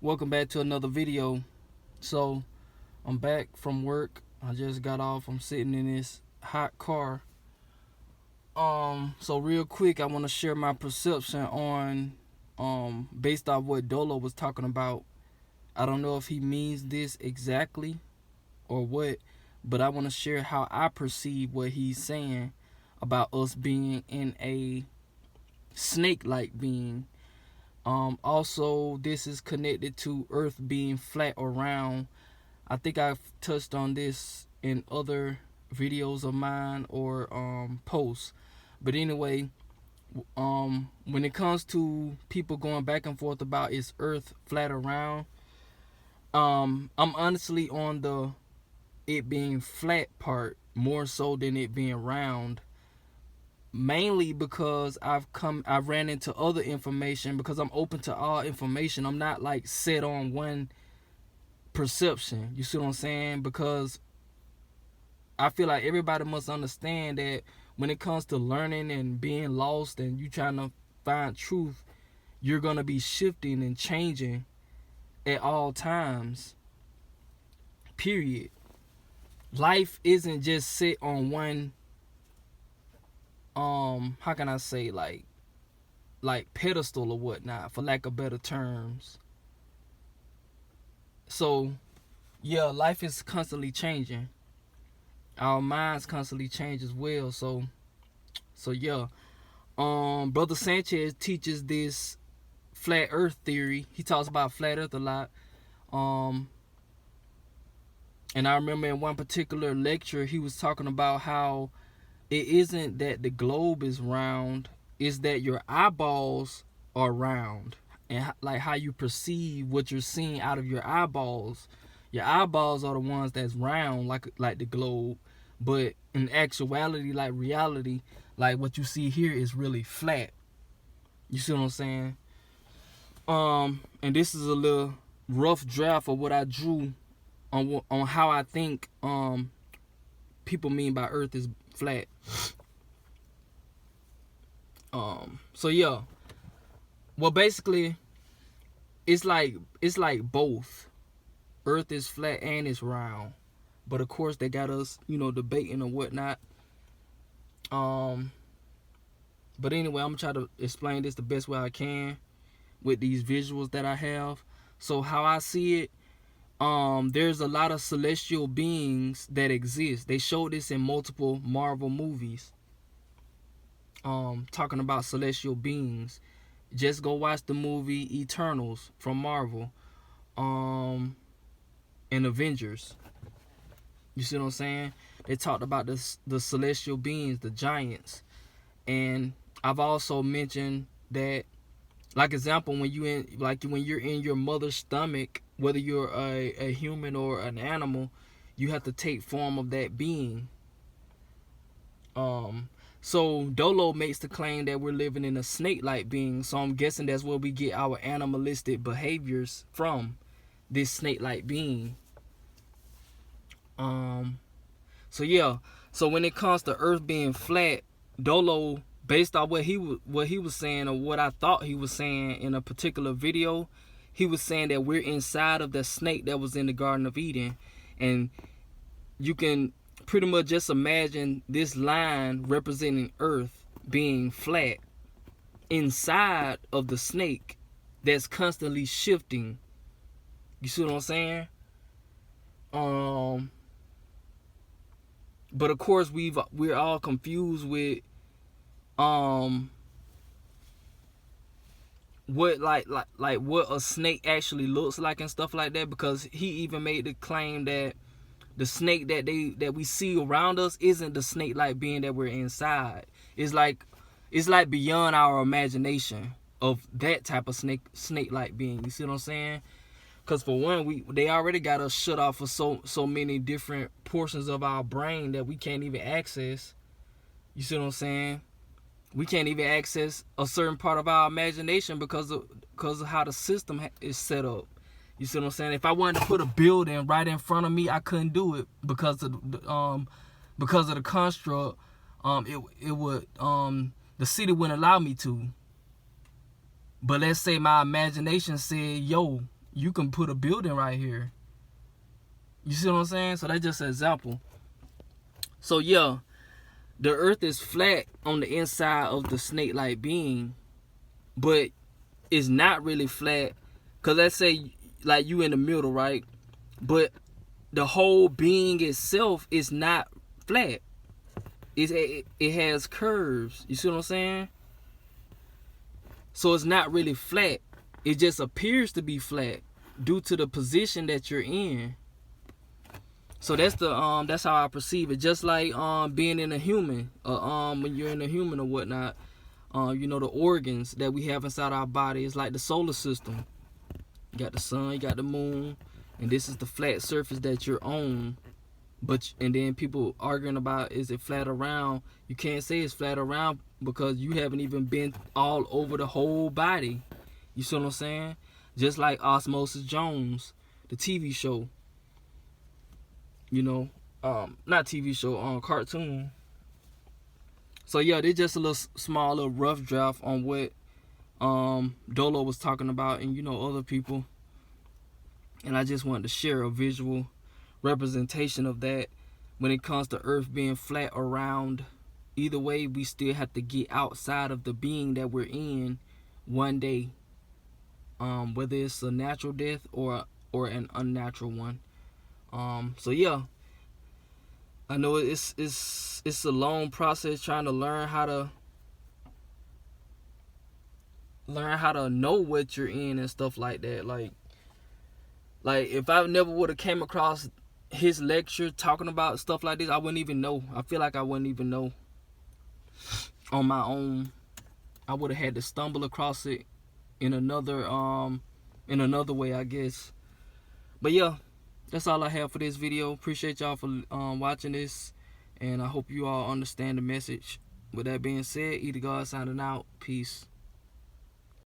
Welcome back to another video. So I'm back from work. I just got off. I'm sitting in this hot car. So real quick, I want to share my perception on based off what Dolo was talking about. I don't know if he means this exactly or what, but I want to share how I perceive what he's saying about us being in a snake-like being. Also, this is connected to Earth being flat or round. I think I've touched on this in other videos of mine or posts. But anyway, when it comes to people going back and forth about is Earth flat or round, I'm honestly on the it being flat part more so than it being round. Mainly because I ran into other information, because I'm open to all information. I'm not like set on one perception. You see what I'm saying? Because I feel like everybody must understand that when it comes to learning and being lost and you trying to find truth, you're gonna be shifting and changing at all times. Period. Life isn't just sit on one how can I say, like pedestal or whatnot, for lack of better terms. So yeah, life is constantly changing. Our minds constantly change as well. So yeah. Brother Sanchez teaches this flat earth theory. He talks about flat earth a lot. And I remember in one particular lecture he was talking about how it isn't that the globe is round, it's that your eyeballs are round, and like how you perceive what you're seeing out of your eyeballs. Your eyeballs are the ones that's round, like the globe, but in actuality, like reality, like what you see here is really flat. You see what I'm saying? And this is a little rough draft of what I drew on how I think people mean by Earth is flat. So yeah. Well, basically, it's like both. Earth is flat and it's round, but of course they got us, debating and whatnot. But anyway, I'm gonna try to explain this the best way I can with these visuals that I have. So how I see it, there's a lot of celestial beings that exist. They showed this in multiple Marvel movies. Talking about celestial beings. Just go watch the movie Eternals from Marvel. And Avengers. You see what I'm saying? They talked about the celestial beings, the giants. And I've also mentioned that, like example, when you're in your mother's stomach, whether you're a human or an animal, you have to take form of that being. So Dolo makes the claim that we're living in a snake-like being. So I'm guessing that's where we get our animalistic behaviors from, this snake-like being. So yeah. So when it comes to Earth being flat, Dolo, based on what he was saying, or what I thought he was saying in a particular video, he was saying that we're inside of the snake that was in the Garden of Eden, and you can pretty much just imagine this line representing Earth being flat inside of the snake that's constantly shifting. You see what I'm saying? But of course we're all confused with what what a snake actually looks like and stuff like that, because he even made the claim that the snake that we see around us isn't the snake-like being that we're inside. It's like beyond our imagination of that type of snake-like being. You see what I'm saying? Because for one, they already got us shut off for so many different portions of our brain that we can't even access. You see what I'm saying? We can't even access a certain part of our imagination because of how the system is set up. You see what I'm saying? If I wanted to put a building right in front of me, I couldn't do it because of the construct. It would the city wouldn't allow me to. But let's say my imagination said, "Yo, you can put a building right here. You see what I'm saying? So that's just an example. So yeah, the earth is flat on the inside of the snake-like being, but it's not really flat. Cause let's say like you in the middle, right? But the whole being itself is not flat. It has curves. You see what I'm saying? So it's not really flat. It just appears to be flat due to the position that you're in. So that's how I perceive it. Just like being in a human, when you're in a human or whatnot, you know, the organs that we have inside our body is like the solar system. You got the sun, you got the moon, and this is the flat surface that you're on. And then people arguing about, is it flat around? You can't say it's flat around because you haven't even been all over the whole body. You see what I'm saying? Just like Osmosis Jones, the TV show. You know, not TV show, cartoon. So yeah, they just a little small, little rough draft on what Dolo was talking about, and you know, other people. And I just wanted to share a visual representation of that when it comes to Earth being flat around. Either way, we still have to get outside of the being that we're in one day, whether it's a natural death or an unnatural one. So yeah, I know it's a long process trying to learn how to know what you're in and stuff like that. Like if I never would have came across his lecture talking about stuff like this, I wouldn't even know. I feel like I wouldn't even know on my own. I would have had to stumble across it in another way, I guess. But yeah, that's all I have for this video. Appreciate y'all for watching this, and I hope you all understand the message. With that being said, Eater God signing out. Peace.